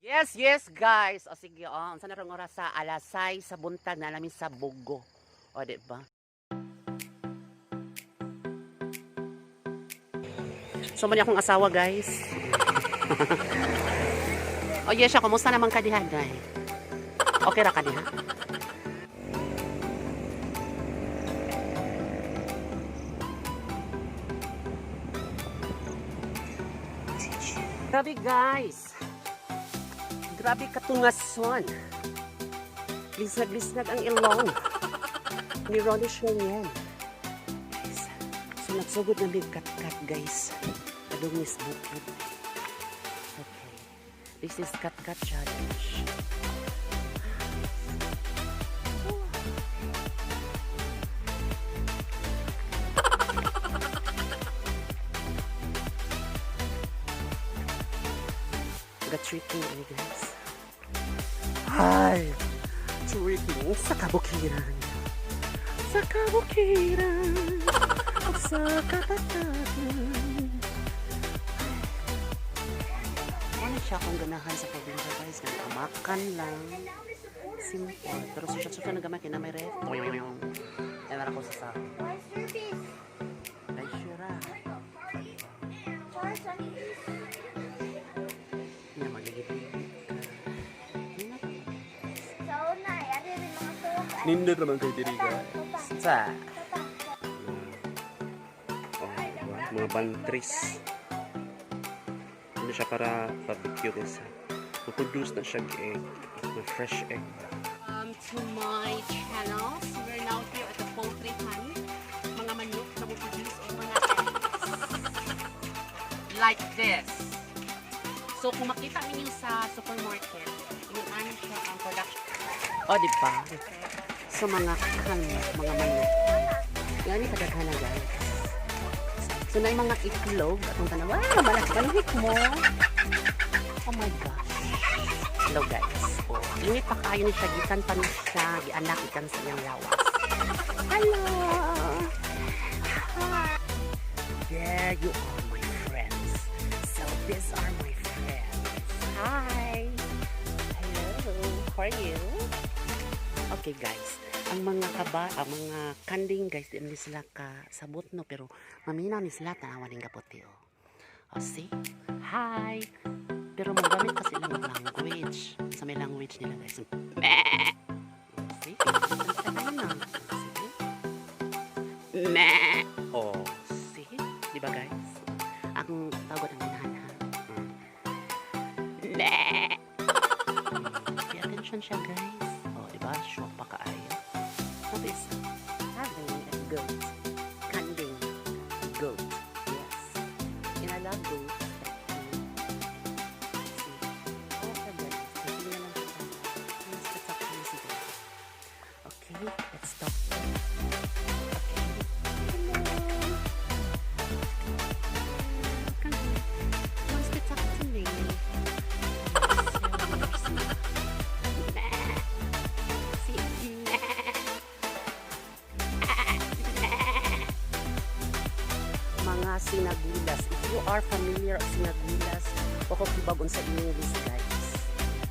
Yes, yes guys. O sige, unsa na rong oras sa alasay sa buntag na namin sa Bugo. O di ba? So man akong asawa, guys. O yes, siya, kumusta naman ka diha, day? Okay ra ka diha? Grabe, guys. Grabe katungason. Lisnag-lisnag ang ilong ni Ronnie Shurian. So nagsugod na big kat-kat, guys. Kadungis bukid. Okay. This is kat-kat challenge. Treating ini, guys. Hi! Treating sa kabukiran. Sa kabukiran. Sa katatagan. Ano siya kung ganahan sa probinsya, guys? Nagkamakan lang. Simple. Pero susya-susya nagamay kina may ref. Ay, nara ko sa sa. Ay, syura. Nindot naman kayo diri guys. Sa Mga bantris. Hindi siya para barbecue guys. Puproduce na siya egg. May fresh egg. To my channel. So we're now here at the poultry farm. Mga manok na puproduce o mga eggs. Like this. So kung makita ninyo sa supermarket, yung ano siya ang production. O, di ba? So mga mga manok. Yan yung kadaghan na, guys. So na yung mga itlog. Atong tanawa, balak-balik mo. Oh my gosh. Hello, guys. Oh, init pa kayo ni siya. Gikan pa ni siya. Gianak ikan sa iyang lawas. Hello. Hi. There you are, my friends. So these are my friends. Hi. Hello. How are you? Okay, guys. Ang mga mga kanding, guys, di ni sila ka sabot, no, pero maminaw ni sila tanawan ng kaputi, oh. Oh, see? Hi! Pero magamit kasi lang ng language. Sa may language nila, guys. Meh! See? Ayun na. See? Meh! Oh, see? Di ba, guys? Ang tawag ng ganahan, ha? Meh! Pay attention siya, guys. Oh, di ba? Shock pa kaayo. What is having a goat? Kanding goat. Yes. And I love goats. Okay, let's talk. Okay. Hello. Wants to talk to me. Mga sinagulas. If you are familiar with sinagulas, o kung kibagon sa English, guys.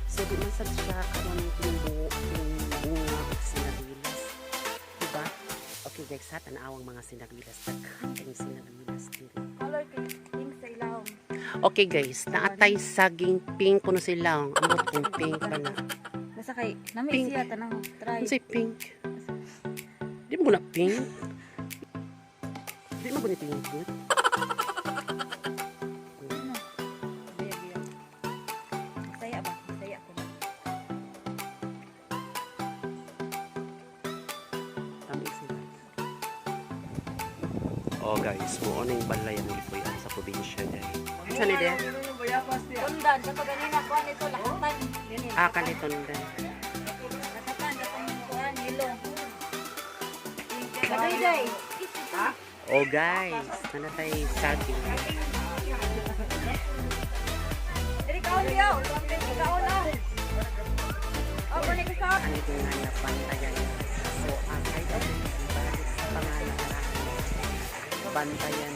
So, di man sa siya karon yung bunga o sinagulas. Diba? Okay, guys, ha, tanawang mga sinagulas. Taghan kayong sinagulas dito. Color pink sa ilawom. Okay, guys, naatay saging pink kuno sila. Amot kung pink pa na. Basta kay, nami Pink. siya tanang try. Ano say pink? Di mo na pink? Di mo ba ni pink? Ano? Biya. Masaya ba? Masaya ko ba? Tama sila. Oh guys, mo ning balayan ng ipuyan sa probinsya guys. Saan ni Dea? Tundan, kapag ganina ko nito lahatan. Ganito. Ah, kaniton din. Lahatan, kapag kuhan, hilo. Day. Oh guys, nanatay saging. Diri kaon liyo. Kaon na. Oh, balik ka. Ano ito nga na pantayan. So, ang kahit balik sa pangalan na bantayan